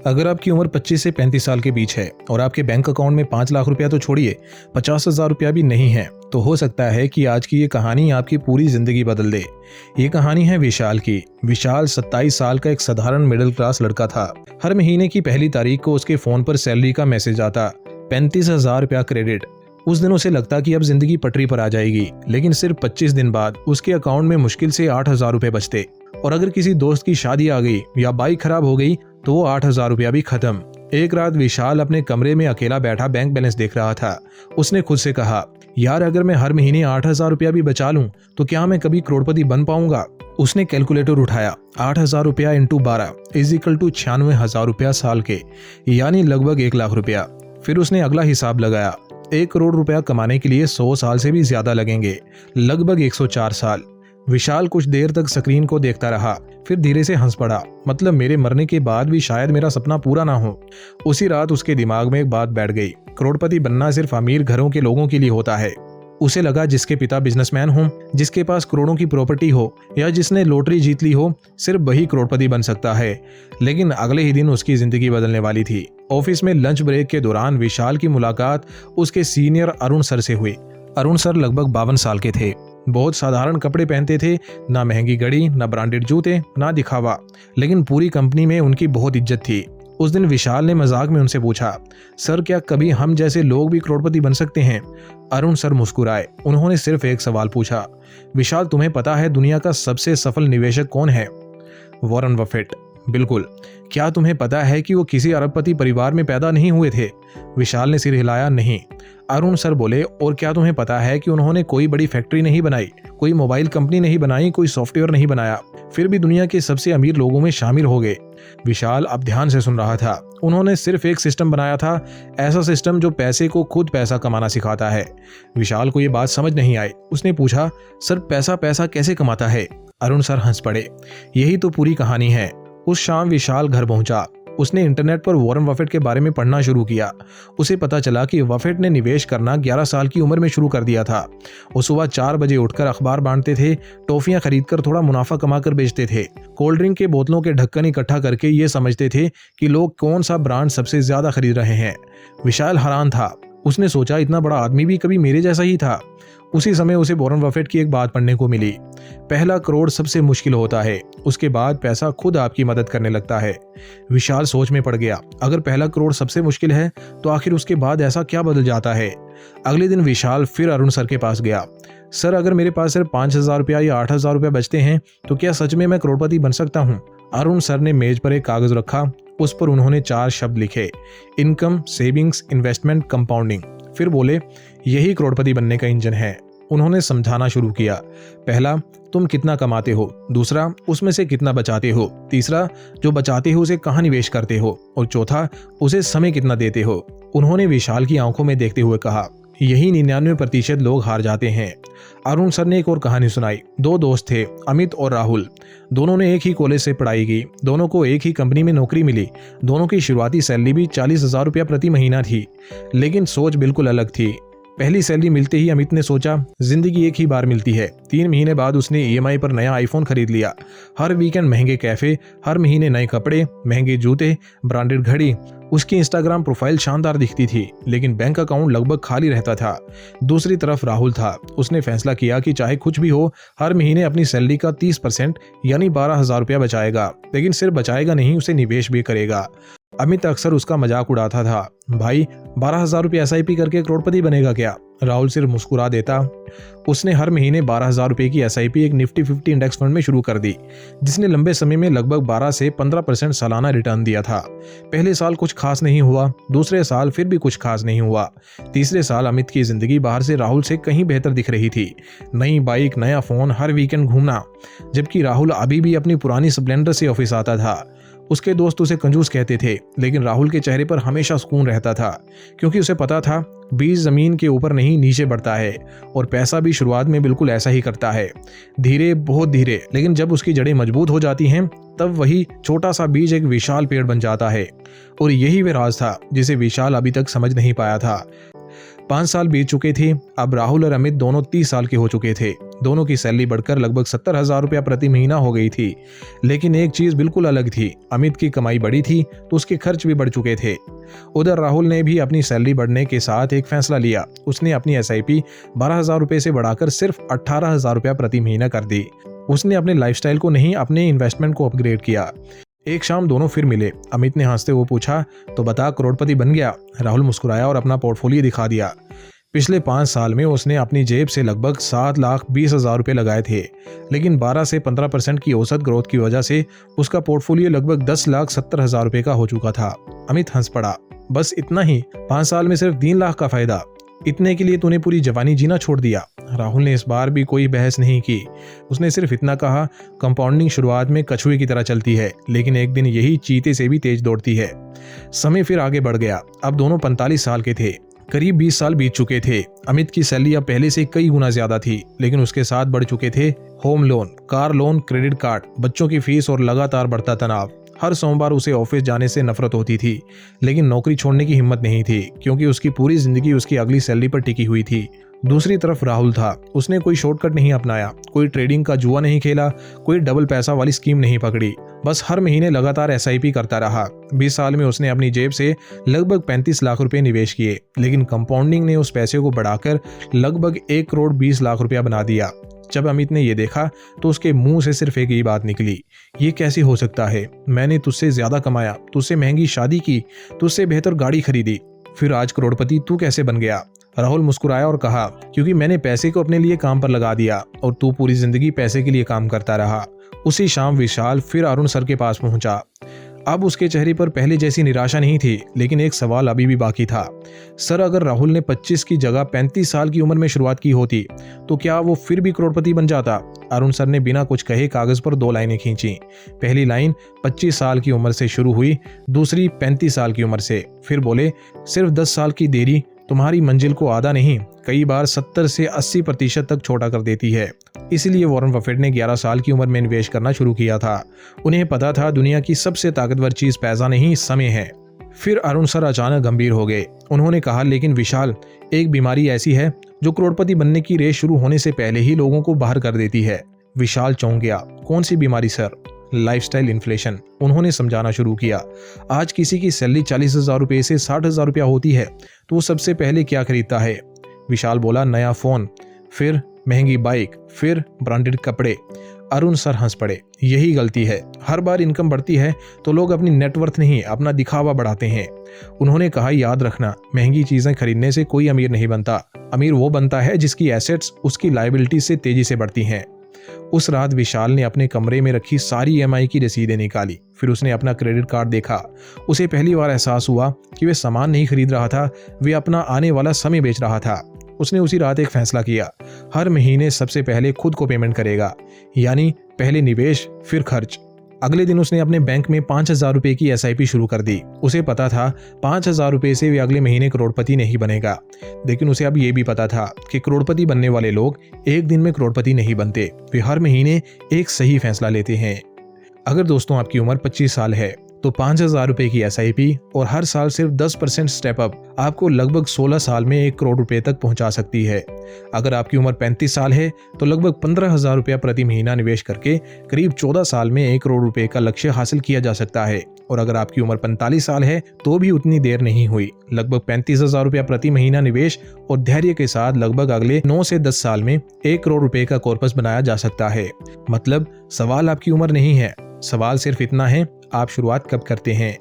अगर आपकी उम्र 25 से 35 साल के बीच है और आपके बैंक अकाउंट में 5 लाख रुपया तो छोड़िए 50,000 रुपया भी नहीं है, तो हो सकता है कि आज की ये कहानी आपकी पूरी जिंदगी बदल दे। ये कहानी है विशाल की। विशाल 27 साल का एक साधारण मिडिल क्लास लड़का था। हर महीने की पहली तारीख को उसके फोन पर सैलरी का मैसेज आता, 35,000 रुपया क्रेडिट। उस दिन उसे लगता कि अब जिंदगी पटरी पर आ जाएगी, लेकिन सिर्फ 25 दिन बाद उसके अकाउंट में मुश्किल से 8,000 रुपए बचते। और अगर किसी दोस्त की शादी आ गई या बाइक खराब हो गई तो वो 8,000 रुपया भी खत्म। एक रात विशाल अपने कमरे में अकेला बैठा बैंक बैलेंस देख रहा था। उसने खुद से कहा, यार अगर मैं हर महीने 8,000 रुपया भी बचा लूं तो क्या मैं कभी करोड़पति बन पाऊंगा। उसने कैलकुलेटर उठाया। 8,000 रुपया इंटू 12 = 96,000 रुपया साल के, यानी लगभग 1 लाख रुपया। फिर उसने अगला हिसाब लगाया। 1 करोड़ रुपया कमाने के लिए 100 साल से भी ज्यादा लगेंगे, लगभग 104 साल। विशाल कुछ देर तक स्क्रीन को देखता रहा, फिर धीरे से हंस पड़ा। मतलब मेरे मरने के बाद भी शायद मेरा सपना पूरा ना हो। उसी रात उसके दिमाग में एक बात बैठ गई, करोड़पति बनना सिर्फ अमीर घरों के लोगों के लिए होता है। उसे लगा जिसके पिता बिजनेसमैन हो, जिसके पास करोड़ों की प्रॉपर्टी हो या जिसने लॉटरी जीत ली हो, सिर्फ वही करोड़पति बन सकता है। लेकिन अगले ही दिन उसकी जिंदगी बदलने वाली थी। ऑफिस में लंच ब्रेक के दौरान विशाल की मुलाकात उसके सीनियर अरुण सर से हुई। अरुण सर लगभग 52 साल के थे। बहुत साधारण कपड़े पहनते थे, ना महंगी घड़ी, ना ब्रांडेड जूते, ना दिखावा, लेकिन पूरी कंपनी में उनकी बहुत इज्जत थी। उस दिन विशाल ने मजाक में उनसे पूछा, सर क्या कभी हम जैसे लोग भी करोड़पति बन सकते हैं। अरुण सर मुस्कुराए। उन्होंने सिर्फ एक सवाल पूछा, विशाल तुम्हें पता है दुनिया का सबसे सफल निवेशक कौन है। Warren Buffett. बिल्कुल। क्या तुम्हें पता है कि वो किसी अरबपति परिवार में पैदा नहीं हुए थे। विशाल ने सिर हिलाया। नहीं। अरुण सर बोले, और क्या तुम्हें पता है कि उन्होंने कोई बड़ी फैक्ट्री नहीं बनाई, कोई मोबाइल कंपनी नहीं बनाई, कोई सॉफ्टवेयर नहीं बनाया, फिर भी दुनिया के सबसे अमीर लोगों में शामिल हो गए। विशाल अब ध्यान से सुन रहा था। उन्होंने सिर्फ एक सिस्टम बनाया था, ऐसा सिस्टम जो पैसे को खुद पैसा कमाना सिखाता है। विशाल को ये बात समझ नहीं आई। उसने पूछा, सर पैसा पैसा कैसे कमाता है। अरुण सर हंस पड़े। यही तो पूरी कहानी है। उस शाम विशाल घर पहुंचा। उसने इंटरनेट पर वॉरेन बफेट के बारे में पढ़ना शुरू किया। उसे पता चला कि बफेट ने निवेश करना 11 साल की उम्र में शुरू कर दिया था। वो सुबह 4 बजे उठकर अखबार बांटते थे, टॉफियां खरीदकर थोड़ा मुनाफा कमाकर बेचते थे, कोल्ड ड्रिंक के बोतलों के ढक्कन इकट्ठा करके ये समझते थे कि लोग कौन सा ब्रांड सबसे ज्यादा खरीद रहे हैं। विशाल हैरान था। उसने सोचा, इतना बड़ा आदमी भी कभी मेरे जैसा ही था। उसी समय उसे वॉरेन बफेट की एक बात पढ़ने को मिली, पहला करोड़ सबसे मुश्किल होता है, उसके बाद पैसा खुद आपकी मदद करने लगता है। विशाल सोच में पड़ गया। अगर पहला करोड़ सबसे मुश्किल है तो आखिर उसके बाद ऐसा क्या बदल जाता है। अगले दिन विशाल फिर अरुण सर के पास गया। सर अगर मेरे पास सिर्फ 5,000 रुपया या 8,000 रुपया बचते हैं तो क्या सच में मैं करोड़पति बन सकता हूँ। अरुण सर ने मेज पर एक कागज रखा। उस पर उन्होंने 4 शब्द लिखे, इनकम, सेविंग्स, इन्वेस्टमेंट, कंपाउंडिंग। फिर बोले, यही करोड़पति बनने का इंजन है। उन्होंने समझाना शुरू किया, पहला, तुम कितना कमाते हो, दूसरा, उसमें से कितना बचाते हो, तीसरा, जो बचाते हो उसे कहाँ निवेश करते हो, और चौथा, उसे समय कितना देते हो। उन्होंने विशाल की आंखों में देखते हुए कहा, यही 99% लोग हार जाते हैं। अरुण सर ने एक और कहानी सुनाई। 2 दोस्त थे, अमित और राहुल। दोनों ने एक ही कॉलेज से पढ़ाई की, दोनों को एक ही कंपनी में नौकरी मिली, दोनों की शुरुआती सैलरी भी 40,000 रुपया प्रति महीना थी, लेकिन सोच बिल्कुल अलग थी। पहली सैलरी मिलते ही अमित ने सोचा, जिंदगी एक ही बार मिलती है। 3 महीने बाद उसने EMI पर नया आईफोन खरीद लिया। हर वीकेंड महंगे कैफे, हर महीने नए कपड़े, महंगे जूते, ब्रांडेड घड़ी। उसकी इंस्टाग्राम प्रोफाइल शानदार दिखती थी, लेकिन बैंक अकाउंट लगभग खाली रहता था। दूसरी तरफ राहुल था। उसने फैसला किया कि चाहे कुछ भी हो, हर महीने अपनी सैलरी का 30% यानी 12,000 रुपया बचाएगा, लेकिन सिर्फ बचाएगा नहीं, उसे निवेश भी करेगा। अमित अक्सर उसका मजाक उड़ाता था, भाई 12,000 रुपये SIP करके करोड़पति बनेगा क्या। राहुल सिर्फ मुस्कुरा देता। उसने हर महीने 12,000 रुपये की SIP एक निफ्टी 50 इंडेक्स फंड में शुरू कर दी, जिसने लंबे समय में लगभग 12 से 15% सालाना रिटर्न दिया था। पहले साल कुछ खास नहीं हुआ, दूसरे साल फिर भी कुछ खास नहीं हुआ, तीसरे साल अमित की जिंदगी बाहर से राहुल से कहीं बेहतर दिख रही थी। नई बाइक, नया फोन, हर वीकेंड घूमना, जबकि राहुल अभी भी अपनी पुरानी स्प्लेंडर से ऑफिस आता था। उसके दोस्त उसे कंजूस कहते थे, लेकिन राहुल के चेहरे पर हमेशा सुकून रहता था, क्योंकि उसे पता था बीज जमीन के ऊपर नहीं नीचे बढ़ता है, और पैसा भी शुरुआत में बिल्कुल ऐसा ही करता है, धीरे, बहुत धीरे, लेकिन जब उसकी जड़ें मजबूत हो जाती हैं तब वही छोटा सा बीज एक विशाल पेड़ बन जाता है। और यही वह राज था जिसे विशाल अभी तक समझ नहीं पाया था। 5 साल बीत चुके थे। अब राहुल और अमित दोनों 30 साल के हो चुके थे। दोनों की सैलरी बढ़कर लगभग 70,000 रुपया प्रति महीना हो गई थी। लेकिन एक चीज बिल्कुल अलग थी, अमित की कमाई बढ़ी थी तो उसके खर्च भी बढ़ चुके थे। उधर राहुल ने भी अपनी सैलरी बढ़ने के साथ एक फैसला लिया। उसने अपनी SIP 12,000 रुपये से बढ़ाकर सिर्फ 18,000 रुपया प्रति महीना कर दी। उसने अपने लाइफस्टाइल को नहीं, अपने इन्वेस्टमेंट को अपग्रेड किया। एक शाम दोनों फिर मिले। अमित ने हंसते हुए पूछा, तो बता करोड़पति बन गया? राहुल मुस्कुराया और अपना पोर्टफोलियो दिखा दिया। पिछले 5 साल में उसने अपनी जेब से लगभग 7,20,000 रुपये लगाए थे, लेकिन 12 से 15% की औसत ग्रोथ की वजह से उसका पोर्टफोलियो लगभग 10,70,000 रुपये का हो चुका था। अमित हंस पड़ा, बस इतना ही? 5 साल में सिर्फ 3 लाख का फायदा? इतने के लिए तूने पूरी जवानी जीना छोड़ दिया? राहुल ने इस बार भी कोई बहस नहीं की। उसने सिर्फ इतना कहा, कंपाउंडिंग शुरुआत में कछुए की तरह चलती है, लेकिन एक दिन यही चीते से भी तेज दौड़ती है। समय फिर आगे बढ़ गया। अब दोनों 45 साल के थे। करीब 20 साल बीत चुके थे। अमित की सैलरी अब पहले से कई गुना ज्यादा थी, लेकिन उसके साथ बढ़ चुके थे home loan, car loan, credit card, बच्चों की फीस और लगातार बढ़ता तनाव। हर सोमवार उसे ऑफिस जाने से नफरत होती थी, लेकिन नौकरी छोड़ने की हिम्मत नहीं थी, क्योंकि उसकी पूरी जिंदगी उसकी अगली सैलरी पर टिकी हुई थी। दूसरी तरफ राहुल था। उसने कोई शॉर्टकट नहीं अपनाया, कोई ट्रेडिंग का जुआ नहीं खेला, कोई डबल पैसा वाली स्कीम नहीं पकड़ी। बस हर महीने लगातार SIP करता रहा। 20 साल में उसने अपनी जेब से लगभग 35 लाख रुपए निवेश किए, लेकिन कंपाउंडिंग ने उस पैसे को बढ़ाकर लगभग 1,20,00,000 रुपया बना दिया। जब अमित ने ये देखा तो उसके मुंह से सिर्फ एक ही बात निकली, ये कैसे हो सकता है? मैंने तुझसे ज्यादा कमाया, तुझसे महंगी शादी की, तुझसे बेहतर गाड़ी खरीदी, फिर आज करोड़पति तू कैसे बन गया? राहुल मुस्कुराया और कहा, क्योंकि मैंने पैसे को अपने लिए काम पर लगा दिया और तू पूरी जिंदगी पैसे के लिए काम करता रहा। उसी शाम विशाल फिर अरुण सर के पास पहुंचा। अब उसके चेहरे पर पहले जैसी निराशा नहीं थी, लेकिन एक सवाल अभी भी बाकी था। सर, अगर राहुल ने 25 की जगह 35 साल की उम्र में शुरुआत की होती तो क्या वो फिर भी करोड़पति बन जाता? अरुण सर ने बिना कुछ कहे कागज पर 2 लाइनें खींची। पहली लाइन 25 साल की उम्र से शुरू हुई, दूसरी 35 साल की उम्र से। फिर बोले, सिर्फ 10 साल की देरी तुम्हारी मंजिल को आधा नहीं, कई बार 70 से 80% तक छोटा कर देती है। इसलिए वॉरेन बफेट ने 11 साल की उम्र में निवेश करना शुरू किया था। उन्हें पता था दुनिया की सबसे ताकतवर चीज पैसा नहीं, समय है। फिर अरुण सर अचानक गंभीर हो गए। उन्होंने कहा, लेकिन विशाल, एक बीमारी ऐसी है जो करोड़पति बनने की रेस शुरू होने से पहले ही लोगों को बाहर कर देती है। विशाल चौंक गया। कौन सी बीमारी सर? Lifestyle inflation. उन्होंने समझाना शुरू किया। आज किसी की सैलरी 40,000 रुपये से 60,000 रुपया होती है तो वो सबसे पहले क्या खरीदता है? विशाल बोला, नया फोन, फिर महंगी बाइक, फिर ब्रांडेड कपड़े। अरुण सर हंस पड़े। यही गलती है, हर बार इनकम बढ़ती है तो लोग अपनी नेटवर्थ नहीं, अपना दिखावा बढ़ाते हैं। उन्होंने कहा, याद रखना, महंगी चीजें खरीदने से कोई अमीर नहीं बनता। अमीर वो बनता है जिसकी एसेट्स उसकी लायबिलिटी से तेजी से बढ़ती हैं। उस रात विशाल ने अपने कमरे में रखी सारी EMI की रसीदें निकाली। फिर उसने अपना क्रेडिट कार्ड देखा। उसे पहली बार एहसास हुआ कि वे सामान नहीं खरीद रहा था, वे अपना आने वाला समय बेच रहा था। उसने उसी रात एक फैसला किया, हर महीने सबसे पहले खुद को पेमेंट करेगा, यानी पहले निवेश फिर खर्च। अगले दिन उसने अपने बैंक में 5,000 रुपए की SIP शुरू कर दी। उसे पता था 5,000 रुपए से वे अगले महीने करोड़पति नहीं बनेगा, लेकिन उसे अब ये भी पता था कि करोड़पति बनने वाले लोग एक दिन में करोड़पति नहीं बनते, वे हर महीने एक सही फैसला लेते हैं। अगर दोस्तों आपकी उम्र 25 साल है तो 5,000 रुपए की SIP और हर साल सिर्फ 10% स्टेप अप आपको लगभग 16 साल में 1 करोड़ रुपए तक पहुंचा सकती है। अगर आपकी उम्र 35 साल है तो लगभग 15,000 रुपया प्रति महीना निवेश करके करीब 14 साल में 1 करोड़ रुपए का लक्ष्य हासिल किया जा सकता है। और अगर आपकी उम्र 45 साल है तो भी उतनी देर नहीं हुई। लगभग 35,000 रुपया प्रति महीना निवेश और धैर्य के साथ लगभग अगले 9 से 10 साल में 1 करोड़ रुपए का कॉर्पस बनाया जा सकता है। मतलब सवाल आपकी उम्र नहीं है, सवाल सिर्फ इतना है, आप शुरुआत कब करते हैं।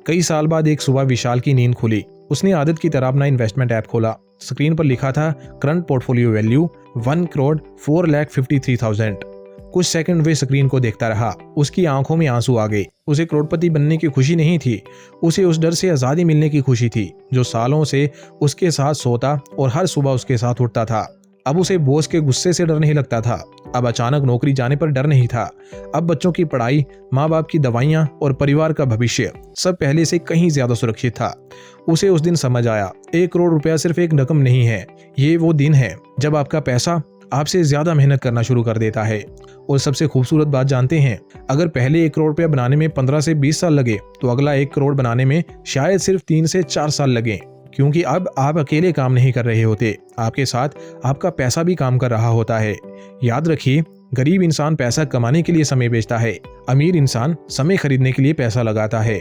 कई साल बाद एक सुबह विशाल की नींद खुली। उसने आदत की तरह अपना इन्वेस्टमेंट ऐप खोला। स्क्रीन पर लिखा था करंट पोर्टफोलियो वैल्यू 1,04,53,000। कुछ सेकंड वे स्क्रीन को देखता रहा। उसकी आंखों में आंसू आ गए। उसे करोड़पति बनने की खुशी नहीं थी, उसे उस डर से आजादी मिलने की खुशी थी जो सालों से उसके साथ सोता और हर सुबह उसके साथ उठता था। अब उसे बॉस के गुस्से से डर नहीं लगता था, अब अचानक नौकरी जाने पर डर नहीं था। अब बच्चों की पढ़ाई, माँ बाप की दवाइयाँ और परिवार का भविष्य सब पहले से कहीं ज्यादा सुरक्षित था। उसे उस दिन समझ आया, 1 करोड़ रुपया सिर्फ एक रकम नहीं है, ये वो दिन है जब आपका पैसा आपसे ज्यादा मेहनत करना शुरू कर देता है। और सबसे खूबसूरत बात जानते हैं, अगर पहले 1 करोड़ रुपया बनाने में 15 से 20 साल लगे तो अगला 1 करोड़ बनाने में शायद सिर्फ 3 से 4 साल लगे। क्योंकि अब आप अकेले काम नहीं कर रहे होते, आपके साथ आपका पैसा भी काम कर रहा होता है। याद रखिए, गरीब इंसान पैसा कमाने के लिए समय बेचता है, अमीर इंसान समय खरीदने के लिए पैसा लगाता है।